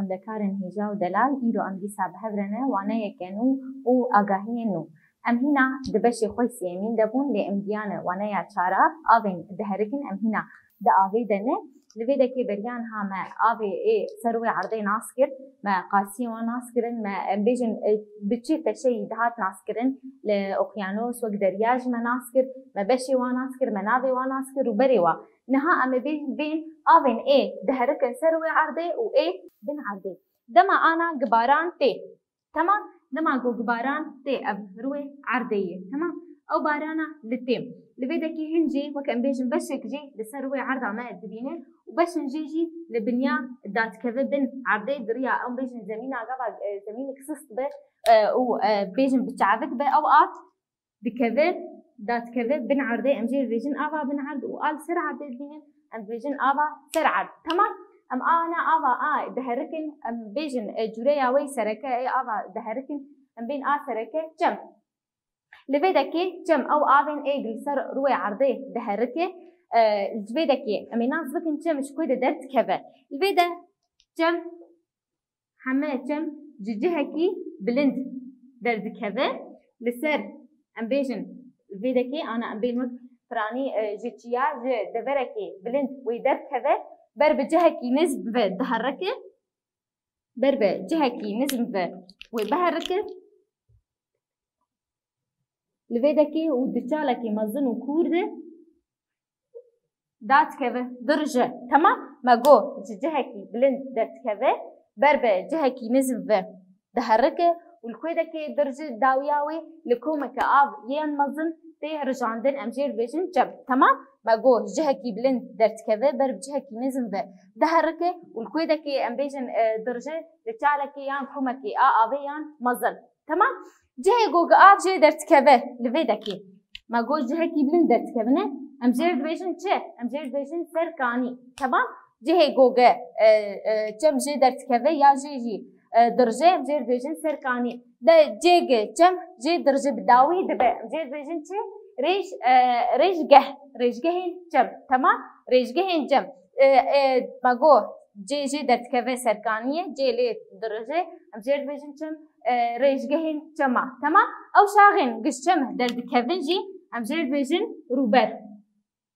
خوندكارن هجا ودلال إيرو أم ديسا بهفرنا وانا يكنو و آگاهينو ام هنا دبشي خوي سيمين دبون لأم ديانا وانا يا چارا آوين دهركن ام هنا دا آوي دنه لفيدا كي بريان هاما آوي سروي عرضي ناسكر ما قاسي وناسكرن ما بيجن بتشي تشي دهات ناسكرن لأوقيانوس وق درياج ما ناسكر ما بشي وناسكر ما ناوي وناسكر وبريوا نها أما بين آوين دهركن سروي عرضي و بن عرضي دما أنا قباران تي تمام دما قباران تي روي عرضية تمام أو بارانا للتيم لفيدا كي هنجي وكان بيجن بشك جي لسروي عرض عماء الدبينين وبش نجيجي لبنيا دات كذا بن عرضي دريا أو بيجن زمينا قبل زمينك سست به و بيجن بتعبك به أوقات بكذا دات كذا بن عرضي أمجي بيجن آبا بن عرض وقال سر عرضي الدبينين أم بيجن آبا سر عرض تمام أم أنا آبا دهركن أم بيجن جوريا وي سركة آبا دهركن أم بين سركة جم لفيدكي جم أو آفين جلسر روي عرضي دهركة لفيدكي أمي ناس بكن جم شكويدة درت كذا لفيدا جم حما جم جهكي بلند درت كذا لسر أم بيجن لفيدكي أنا أم بين وقت فراني جتيا دبركي بلند ويدرت كذا برب جهكي نزب دهركة برب جهكي نزب وبهركة لفيدكي ودتشالكي مزن وكورده دات كذا درجة تمام ما جو جهكي بلند دات كذا بربة جهكي نزف دهركه والكويدكي درجة داوياوي لكومك آب ين مزن تي رجعندن أمجير بيجن جب تمام ما جو جهكي بلند دات كذا برب جهكي نزف دهركه والكويدكي أم بيجن درجة دتشالكي يان كومكي آب ين مزن تمام جهي جوج جي درت كذا لفيدكي ما جو جهكي بلند درت كذا أمجير بيجن شه أمجير بيجن سركاني تمام جهي جوج جم جي درت كذا يا جي درجة أمجير بيجن سركاني ده جيجي جم جي درجة بداوي دبا أمجير بيجن شه ريش جهين جم تمام ريش جهين جم ما جو جي درت كذا سركانية جي لي درجة أمجير بيجن جم ريش جهين جمع تمام أو شاغن قش جمع درد كذا جي أمجير بيجن روبر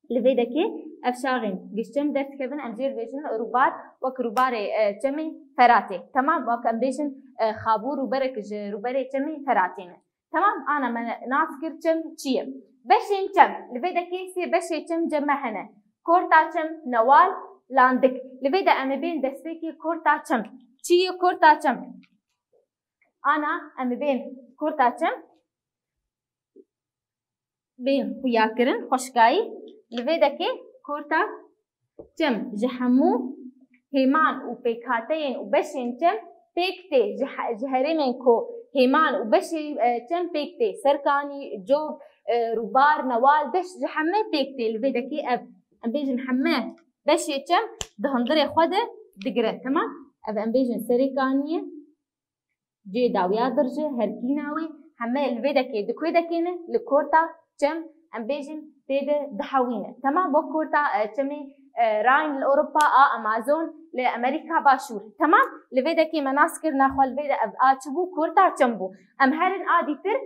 لفيدكي أفشاغن قش جمع درد كذا أمجير بيجن روبار وكروباري جمع فراتي تمام وكم بيجن خابور روبرك روبري جمع فراتين تمام أنا من ناسكر جمع شيء بشين جمع لفيدكي سي بشي جمع جمع هنا كورتا جمع نوال لاندك لفيدا أنا بين دسبيكي كورتا جمع شيء كورتا جمع أنا أم بين كورتاچم بين خياكرن خوشكاي لفيدكي كورتا چم جحمو هيمان وبيكاتين وبشين چم بيكتي جهرمن كو هيمان وبشي چم بيكتي سركاني جوب روبار نوال بش جحمه بيكتي لفيدكي أم بيجن حماه بشي چم دهندري خوده دقره تمام أم بيجن سركانيه جي داويا درجة هركيناوي همه الفيدكي دكويدكينه لكورتا جم ام بيجن تيدا دحوينه تمام بو كورتا جمي راين لأوروبا أمازون لأمريكا باشور تمام لفيدكي مناسكر ناخو الفيدا أبقاتشبو كورتا جنبو أم هرن آديتر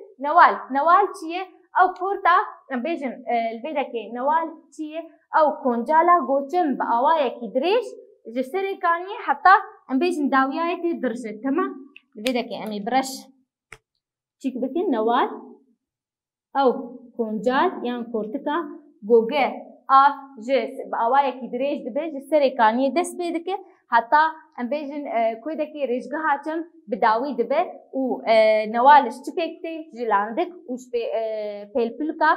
نوال چيه أو كورتا ام بيجن الفيدكي نوال چيه أو كونجالا غوچم بأوايا كي دريش جسري كاني حتى ام بيجن داويايتي درجة تمام لفيدكي أمي برش تشيك بكين نوال أو كونجال يعني كورتكا جوجا جس بأوايا كي دريج دبيج السريكانية دس بيدكي حتى أم بيجن كويدكي ريشجها هاتم بداوي دبي و نوالش تبيكتي جلاندك وش بيلبلكا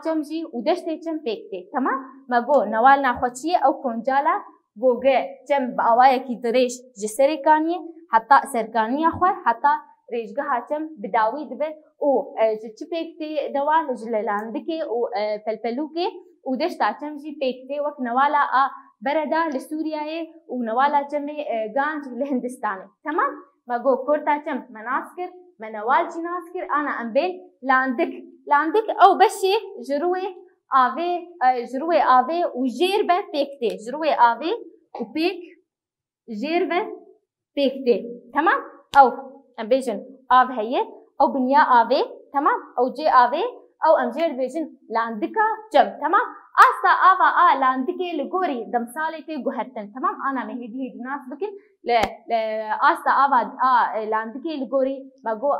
تمجي ودشتي تم بيكتي تمام ما جو نوال ناخوتشي أو كونجالا جوجا تم بأوايا كي دريج جسريكانية حتى سركانية خوي حتى ريشجها هاتم بداوي دبي و تبيكتي نوال جلاندكي و بيلبلوكي ودش تعتمجي بيكتي وك نوالا بردا لسوريا ونوالا جمي غانج لهندستاني تمام ما جو كورتا جم مناسكر منوال جناسكر انا ام بين لاندك او بشي جروي آوي وجير به بيكتي جروي آوي وبيك جير به بيكتي تمام أو أم بيجن آف هي أو بنيا آفي تمام أو جي آفي أو أم جير بيجن لاندكا جم تمام أستا آفا لاندكي لغوري دمسالتي جوهرتن تمام أنا مهدي ناس بكن ل أستا آفا لاندكي لغوري ما جو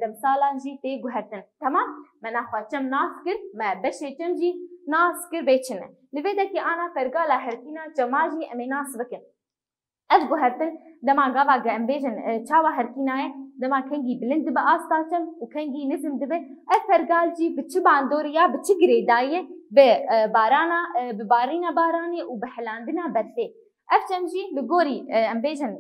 دمسالانجي تي جوهرتن تمام منا خواتم ناسكر ما بشي تمجي ناسكر بيتشنه لفيدك أنا فرقالا هركينا جماجي أمي ناس بكن أف جوهرتن دما غابا جنبيجن تشاوا هركيناي دما كنجي بلند بآستاتم وكنجي نزم دبه أفرقالجي بتش باندوريا بتش جريداية ببارانا ببارينا باراني وبحلاندنا برفي أفتمجي لغوري أمبيجن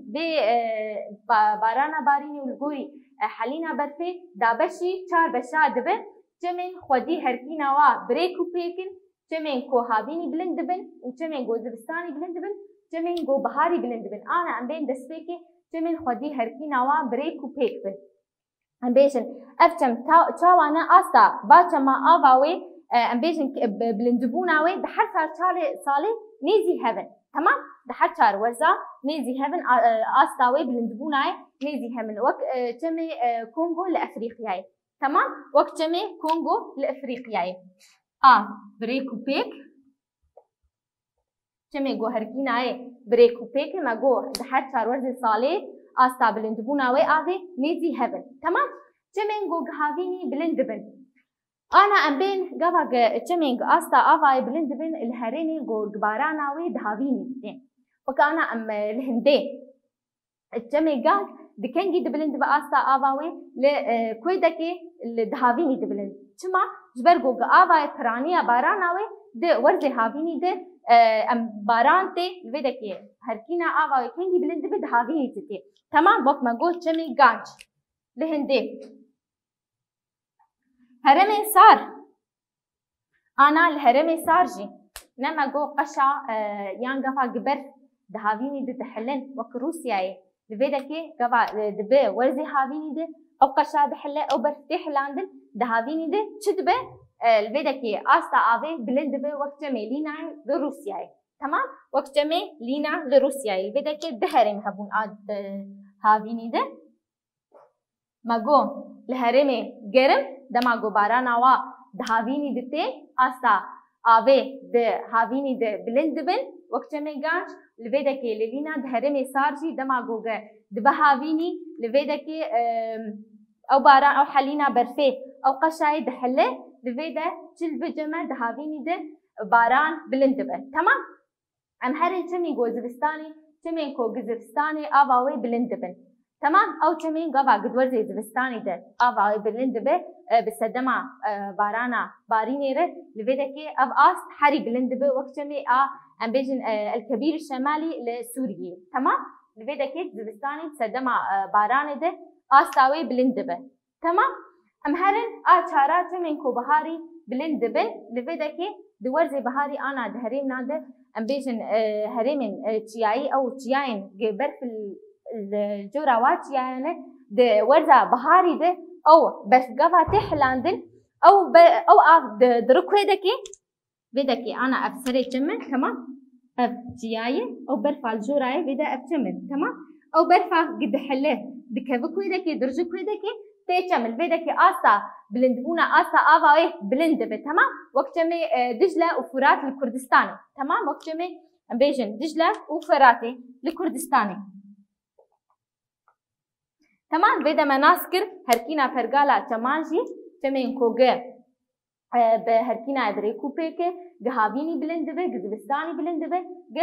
بارانا باريني ولغوري حلينا برفي دابشي چار بشا دبه جمين خودي هركينا وا بريكو بيكن جمين كوهابيني بلند بن وجمين غوزبستاني بلند بن جمين جو بهاري بلند بن أنا أم بين دسبيكي جمين خودي هركي نوا بريك وبيك بن أم بيجن أفتم تاوانا أستا باتا ما آواوي أم بيجن بلندبوناوي دحر صالي نيزي هيفن تمام دحر شار ورزا نيزي هيفن أستاوي بلندبوناي نيزي هيفن وك جمي كونغو لأفريقياي تمام وك جمي كونغو لأفريقياي بريك وبيك جمي جو هركيناي بريك وبيك ما جو دحر شار ورزي صالي أستا بلندبوناوي آذي نيزي هيفن تمام جمي جو هافيني بلندبن أنا أم بين جابا جمي أستا آفاي بلندبن الهريني جو جباراناوي دهافيني تين وكأنا أم الهندي الجمي جاك دكنجي دبلند بأستا آفاوي لكويدكي الدهافيني دبلند شما جبر جو آفاي برانيا باراناوي ده ورزي هافيني ده ام بارانتي الفيدكي هركينا آفاوي كنجي بلند بدهافيني تتي تمام وقت ما قلت جمي جاج لهندي هرمي صار أنا الهرمي صارجي نما جو قشا يانغفا جبر دهافيني ده تحلن وكروسياي لفيدكي قبا دبي ورزي هافيني ده أو قشا دحلة أو برفتح لاندن دهافيني ده شدبه الفيدكي أستا آفي بلندبه وقتمي لينا لروسياي تمام وقتمي لينا لروسياي الفيدكي دهرم هبون هافيني ده ما جو الهرمي جرم دما جو بارانا وا دهافيني دتي أستا آفي دهافيني ده بلندبن وقتمي جانش لفيدكي لينا دهرمي صارجي دما جو دبهافيني لفيدكي أو باران أو حلينا برفي أو قشاي دحله لفيدا جل بجمع دهافيني ده باران بلندبه تمام أم هرين جمي جوزبستاني جمين كو جزبستاني آواوي بلندبن تمام أو جمين قبا قدور زي زبستاني ده آواوي بلندبه بسدما بارانا باريني ره لفيدا كي أب آست حري بلندبه وقت جمي أم بيجن الكبير الشمالي لسوريا تمام لفيدا كي زبستاني بسدما باراني ده آستاوي بلندبه تمام أم هرن آچارات من كو بهاري بلندبن لفيدكي دوار زي بهاري أنا دهريم ناده أم بيجن هريمن تياي أو تياين جبر في الجوراوات يعني ده ورزا بهاري ده أو بس قفا تحلاندن أو دركويدكي فيدكي أنا أفسري جمن تمام أف تياي أو برفع الجوراي فيدا أفتمن تمام أو برفع قد حله دكبكويدكي درجكويدكي تيجمل فيدكي أستا بلندبونا أستا آفاوي بلندبه تمام وقتمي دجلة وفرات الكردستاني تمام وقتمي بيجن دجلة وفراتي الكردستاني تمام فيدا مناسكر هركينا فرقالا تمانجي تمين كوغي بهركينا بريكو بيكي جهابيني بلندبه جزبستاني بلندبه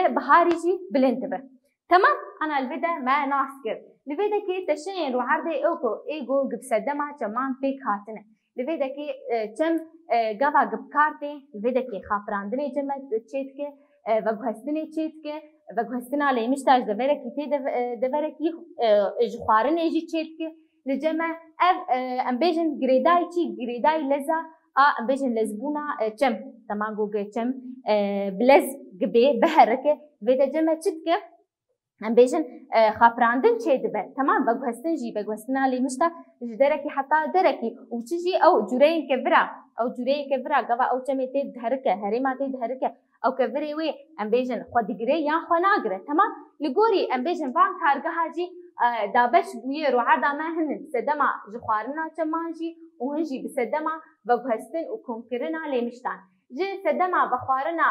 بهاريجي بلندبه تمام أنا الفيدا ما ناسكر لفيدا كي تشين وعرضي إيجو جبسدما جمان بيك هاتنا لفيدا كي تم جافا جبكارتي لفيدا كي خافراندني جمع تشيتك وجهستني تشيتك وجهستنا لي مشتاج دبركي تي دبركي جخارن يجي تشيتك لجمع أمبيجن جريداي تي جريداي لزا أمبيجن لزبونا تم تمام جوجي تم بلز جبي بحركة لفيدا جمع تشيتك أم بيجن خابراندن شيء دبر تمام بجهستن جي بجهستنا لي مشتا جدركي حتى دركي وتجي أو جرين كبرة أو جرين كبرة قبا أو تميتي دهركة هريماتي دهركة أو كبري وي أم بيجن خد جري يا خناجرة تمام لجوري أم بيجن بان كارجها جي دابش بويا رو عرضا ما هن سدما جخارنا چمانجي وهنجي بسدما بغهستن وكونكرنا ليمشتان جي سدما بخارنا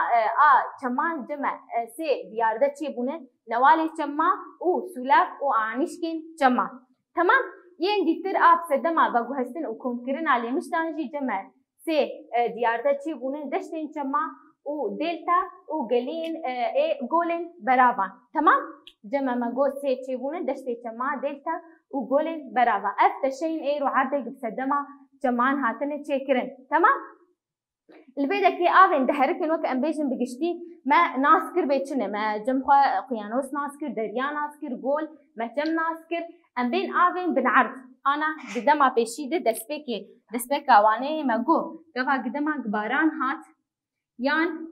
چمان جمع سي ديارده چي بونه نوالي چما و سلاف و آنشكين چما تمام ين ديتر سدما بغهستن وكونكرنا ليمشتان جي جمع سي ديارده چي بونه دشتين چما و دلتا و گلین گولن براوان تمام جمع ما گو سي چي بونه دشتي چما دلتا و گولن براوان اف تشين اي رو عرضه بسدما چمان هاتنه چيكرن تمام البيدا كي آفين دهركن وك امبيجن بگشتي ما ناسكر بيچنه ما جمخوا قيانوس ناسكر دريا ناسكر گول ما جم ناسكر امبين آفين بنعرض انا قدما بيشيده دسبك اوانه ما گو قفا قدما قباران هات يان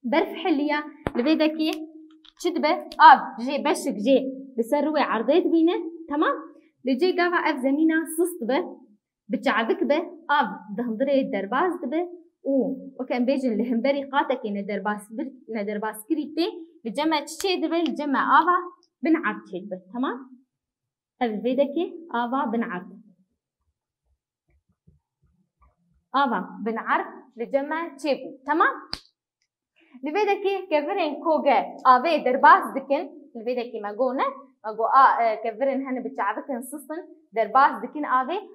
برف حلية البيدا كي شدبه جي بشك جي بسروي عرضيت بينه تمام لجي قفا اف زمينه صصبه بتشعبك به دهندري درباز به وكان بيجن لهمبري قاتك ندرباس كريتي لجمع تشيد به لجمع بنعرض تشيد به تمام الفيدكي بنعرض بنعرض لجمع تشيبو تمام الفيدكي كفرين كوجا درباس دكن الفيدكي ما قونا اگو كفرن هن بتشعبكن صصن درباس دكن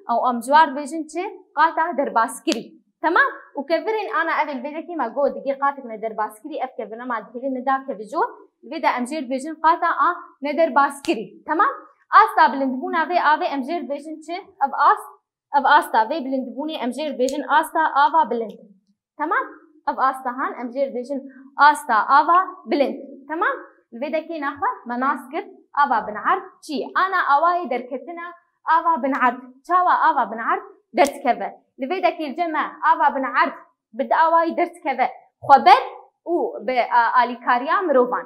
او امجوار بيجن چه قاطع درباس كري تمام وكفرن انا اول بيدكي ما قو دقي قاطع درباس كري اف كفرنا ما دخلين ندا كفجو الفيدا امجير بيجن قاطع ندرباس كري تمام استا بلندبونا افي امجير بيجن چه اب استا في بلندبوني امجير بيجن استا بلند تمام اب استا هان امجير بيجن استا بلند تمام الفيدكي ناخذ مناسكر بنعرض شي انا اواي دركتنا بنعرض شاوا بنعرض درت كذا لفيدك الجمع بنعرض بدا اواي درت كذا خبر و باليكاريا مروفان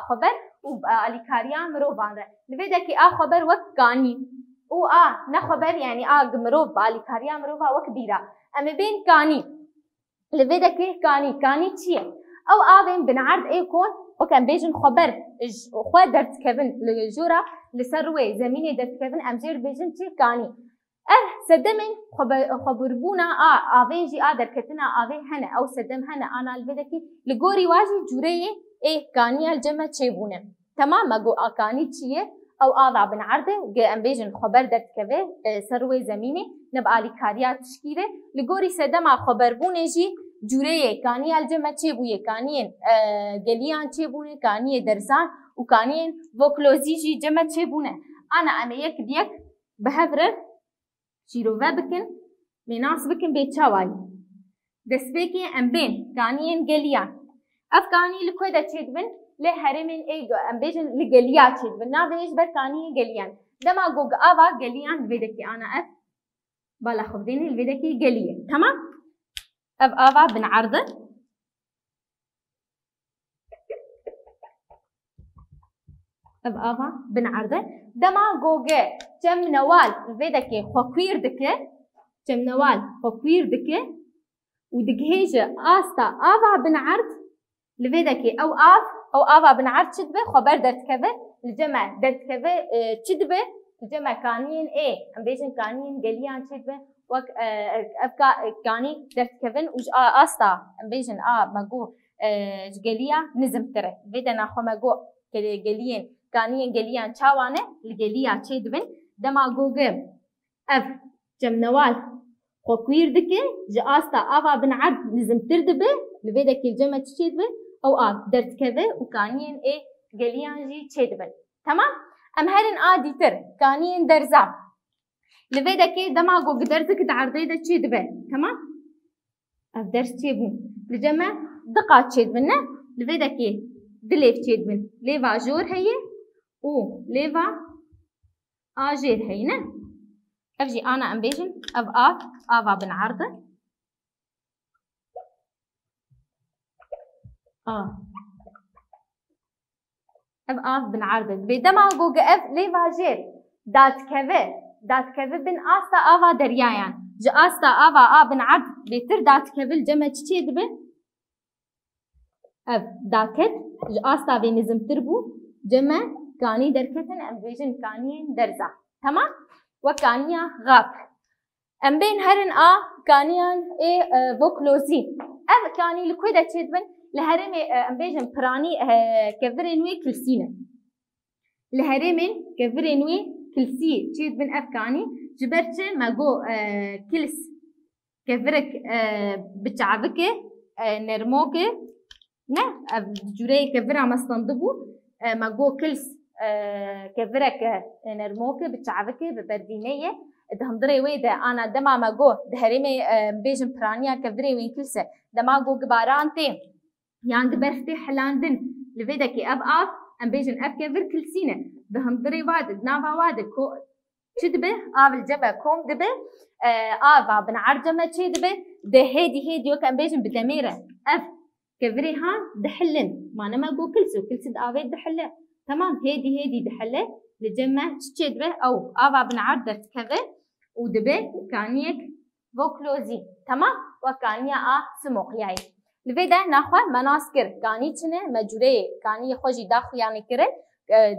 خبر و باليكاريا مروفان لفيدك خبر وكاني و نخبر يعني مروف باليكاريا مروفا وكبيره اما بين كاني لفيدك كاني شي او بين بنعرض يكون وكان بيجن خبر خوا درت كفن لجورا لسروي زميني درت كفن امجير بيجن تي كاني سدمن خبربونا افيجي دركتنا افي هنا او سدم هنا انا البدكي لغوري واجي جوري كاني الجمع تشيبونه تمام ماغو كاني تشي او بنعرضه ام بيجن خبر درت كفه سروي زميني نبقى لي كاريات تشكيله لغوري سدم خبربونه جي جوره كاني الجمع چه بويه كانين گليان چه بونه كاني درزان وكانين وكلوزي جي جمع چه بونه انا يك ديك بهبر شيرو بكن مناس بكن بيتشاواي دسبيكي ام بين كانين گليان اف كاني لكودا چيدبن لهرمن ام بيجن لگليا چيدبن نا بيج بر كاني گليان دما گوگ اوا گليان بيدكي انا اف بالا خديني الفيدكي گليه تمام اب بنعرضه اب بنعرضه دما گوگه چم نوال الفيدكي خوكوير دكه چم نوال خوكوير دكه ودگهيجه استا بنعرض الفيدكي او بنعرض چدبه خبر درت كبه الجمع درت كبه چدبه الجمع كانين ام بيجن كانين گليان چدبه وك كاني درت كفن وج استا بيجن ماغو جليا نزم ترى بدنا خو ماغو جليين كاني جليان چاوانه الجليا چيدبن دما غوغم اف جمنوال خوكوير دكه ج استا بنعرض نزم تردبه لبيدك الجمع تشيدبه او درت كذا وكانين جليان جي چيدبن تمام ام هرن ديتر كانين درزا لفيدكي دماغو قدرتك تعرضي دا تشيد به تمام افدرس تشيبو لجمع دقات تشيد بنا لفيدكي دليف تشيد بن ليفا جور هي و ليفا اجير هينا افجي انا امبيجن افا بنعرضه اف بنعرضه بدماغو قف ليفا جير دات كذا بن استا افا دريايان ج استا افا بنعرض بيتر دات كذا جمع تشيد به اف داكت ج استا بنزم تربو جمع كاني دركتن ام بيجن كاني درزا تمام وكانيا غاب ام بين هرن كانيان اي فوكلوزي اف كاني لكودا تشدبن لهرمي ام بيجن براني كفرينوي كلسينا لهرمين كفرينوي كلسي تشدبن اف كاني جبرت ماغو كلس كفرك بتشعبكه نرموكه نه جوري كفرا مستندبو ماغو كلس كفرك نرموكه بتشعبكه ببردينيه دهمدري ويدا انا دما ماغو دهريمي بيجن برانيا كفري وين كلسه دما جو غبارانتي يانغ برفتي حلاندن لفيدكي اب ام بيجن اب كفر كلسينه دهمدري واد نافا واد كو تشدبه الجبه كوم دبه افا بنعرجمه تشدبه ده هيدي وكان بيجن بدميره اف كفري ها دحلن ما انا ماغو كلسه دافي دحله تمام هيدي دحله لجمع تشدبه او افا بنعرض كفر ودبه كانيك فوكلوزي تمام وكانيا سموقياي لفيدا ناخوا مناسكر كاني تشنه مجوري كاني خوجي داخو يعني كره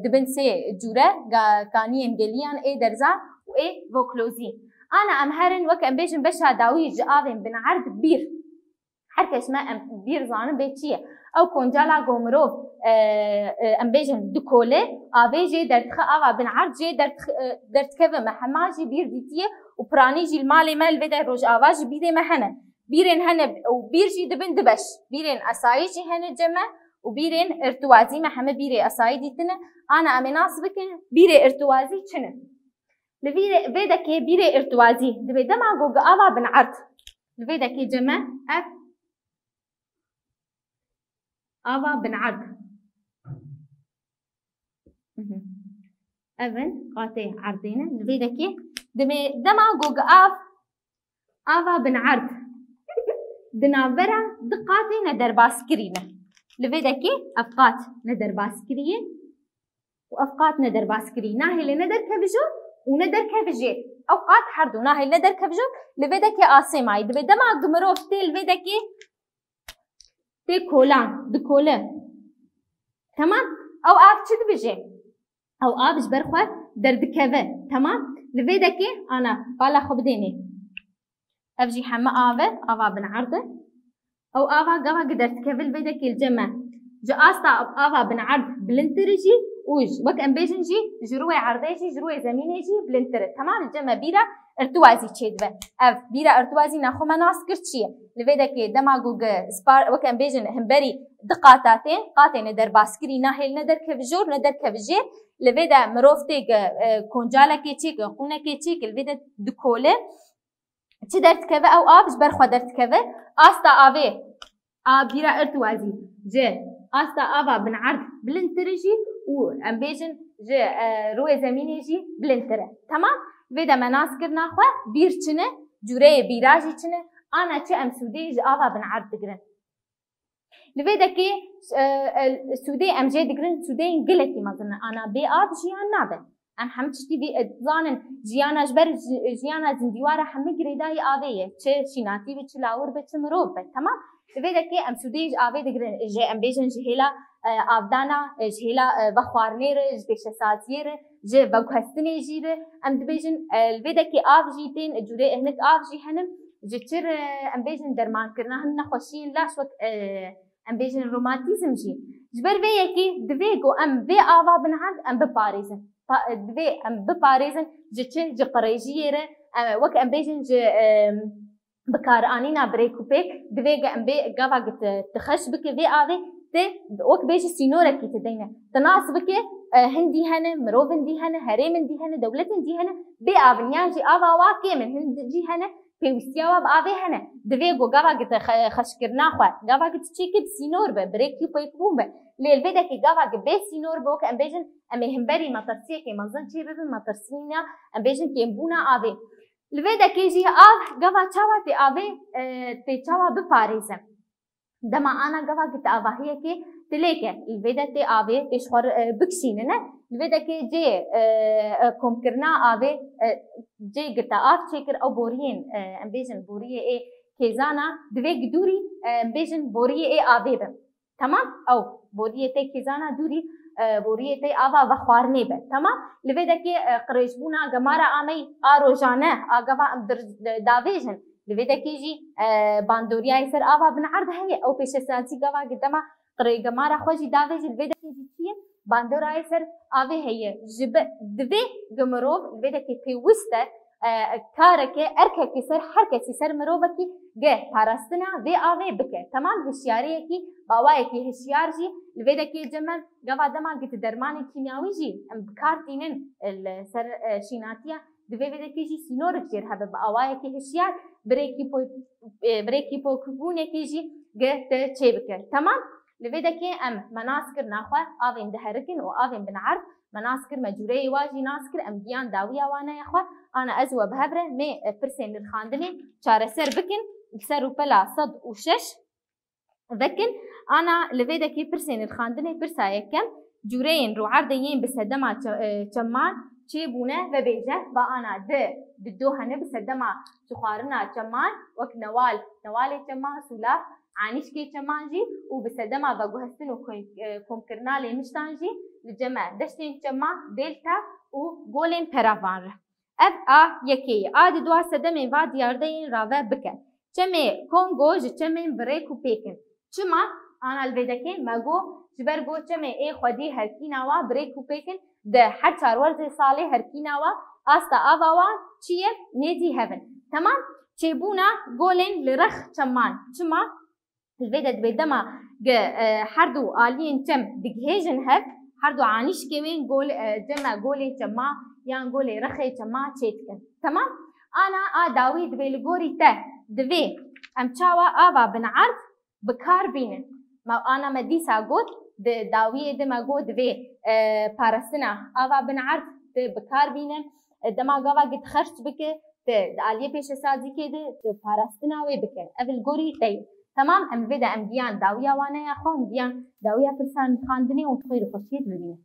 دبن سي جوره كاني انجليان اي درزا واي فوكلوزي انا امهرن وكان بيجن بشا داوي جابن بنعرض بير حركه اسمها بير زانه بيتيه او كونجالا غومروف ام بيجن دكوله افيجي درتخ افا بنعرض جي درتكبه محماجي بير ديتيه وبرانيجي المالي مال بدا روج افاج بيدي مهنه بيرين هنا وبيرجي دبن دبش بيرين اسايجي هنا جمع وبيرين ارتوازي محمد بيري اسايدي تنا انا امناس بكن بيري ارتوازي تشنه لفيري فيدا كي بيري ارتوازي دبي دما جوج افا بنعرض لفيدا كي جمع اف افا بنعرض افن قاتي عرضينا لفيدا كي دما جوج افا بنعرض دنابرا دقاتي ندر باسكرينه لفيدكي افقات ندر باسكرين وافقات ندر باسكرين ناهي اللي ندر كفجو وندر كفجي اوقات حردو ناهي اللي ندر كفجو لفيدكي اسيماي دبي دما غمروف تي لفيدكي تي كولان دكوله تمام او اف تشد بجي او ابج برخوت درد كفه تمام لفيدكي انا بالا خبديني افجي حما افا بنعرضه او افا قفا قدرت كفل بيدك الجمع جا استا افا بنعرض بلنترجي وج وك ام بيجنجي جروي عرضيجي جروي زمينيجي بلنتر تمام الجمع بيرا ارتوازي تشيدبه اف بيرا ارتوازي ناخو مناس كرتشيه لفيدك دماغوغ سبار وك ام بيجن همبري دقاتاتين قاتين در باسكري ناهل ندر كفجور ندر كفجي لفيدا مروفتيك كونجالا كيتشيك قونا كيتشيك لفيدا دكوله چه درت كذا او ابش برخوا درت كذا استا افي بيرا ارتوازي جي استا افا بنعرض بلنترجي و امبيجن جي روي زميني جي بلنتره تمام فيدا مناسكر ناخوا بير چنه جوري بيراجي چنه انا چه ام سودي جي افا بنعرض دگرن لفيدا كي سودي ام جي دگرن سودي انجلتي مثلا انا بي اب جيان نابن ام همچتی بی زانن جیانا جبر جیانا زندیوارا همه گریدای آویه چه شیناتی به چه لاور به چه مروب به تمام لفيدا كي ام سوديج آوي دگرن جي ام بيجن جهلا آفدانا جهلا بخوارنير جبش سازير جي بغهستني جير ام دبيجن لفيدا كي آف جيتين جوري هنك آف جي هنم جتر ام بيجن درمان كرنا هن خوشين لاش وقت ام بيجن رومانتيزم جي جبر ويا كي دفيغو ام في آفا بنعد ام بباريزن دفي ام بباريزن جتشن جي قريجيره وك ام بيجن جي بكار انينا بريكو بيك دفي ام بي غافا قت تخش بك في افي تي وك بيجي سينورا كي تدينا تناسبك هندي هنا مروف هندي هنا هريم هندي هنا دولة هندي هنا بي افنيا جي افا واكي من هندي هنا بيوسياوا بافي هنا دفي جو غافا قت خشكرنا خوا غافا قت تشيك سينور بريكو بيك بومبا ليل بدا كي غافا قت بي سينور بوك ام بيجن امي همبري مطرسيه كي منزن شي ببن مطرسينا ام بيجن كي مبونا افي لفيدا كيجي غافا تشاوا تي افي تي تشاوا بباريزم دما انا غافا قت افا هي كي تليكه لفيدا تي افي تشخر بكسيننا لفيدا كي جي كوم كرنا افي جي قت اف تشيكر او بورين ام بيجن بوريه اي كيزانا دوي دوري ام بيجن بوريه اي افي تمام او بوريه تي كيزانا دوري بوريتي آوا و خوارنه به تمام لویده که قریشبونا گمارا آمی آروجانه آگوا ام در داویجن لویده که جی باندوریای سر آوا بنعرض هی او پیش سازی گوا قدما قری گمارا خوشی داویجن لویده که جی چیه باندوریای سر آوی هی جب دوی گمروف لویده که پیوسته کارکه ارکه سر هر کسی سر مروبکی گه پارستنا وی آوی بکه تمام هشیاری کی باوای کی هشیار جی لویده کی جمن گوا دما گت درمان کیمیاوی جی ام کارتینن سر شیناتیا دوی ویده کی جی سینورک جر هبه باوای کی هشیار بریکی پو کبونه کی جی گه ته چه بکه تمام لویده کی ام مناسکر ناخوا آوین دهرکن و آوین بنعرض مناسكر مجوري واجي ناسكر ام ديان داوية وانا يا اخوة انا ازوى بهبرة مي برسين الخاندني شار سر بكن سر وبلا صد وشش ذكن انا لفيدا كي برسين الخاندني برسايا كم جورين رو عردين بسدما چمان چه بونه و بيجه با انا ددوهنه بسدما شخارنا چمان وك نوال چمان سولاف عانيش كي چمان جي وبسدما بگوهستن و كومكرنا لمشتان جي لجمع دشتين چما دلتا و گولين پراوان اب يكي دوا سدمين و دياردين راوه بكن چمي كونغو جي چمين بريكو بيكن چما انا الفيدكي مگو جبرگو چمي اي خودي هركيناوا بريكو بيكن ده حد چارورزي صالي هركيناوا استا آواوا چيه نيزي هفن تمام چيبونا گولين لرخ چمان چما الفيدا دبيدما حردو آلين چم دگهيجن هف هردو عانيش كمين قول جمع قولي جمع يعني قولي رخي جمع تشيتكن تمام انا داوي دبي لغوري ته دبي ام چاوا آوا بنعرض بكار بينن ما انا مديسا قول داوي دما قول دبي بارسنا آوا بنعرض بكار بينن دما قوا قد خرشت بك داليه بيش سازي كده بارسنا وي بك اول غوري تي تمام ام بدا ام ديان داوية وانا يا اخوان ديان داوية فرسان خاندني وتخير خوشيت ببینه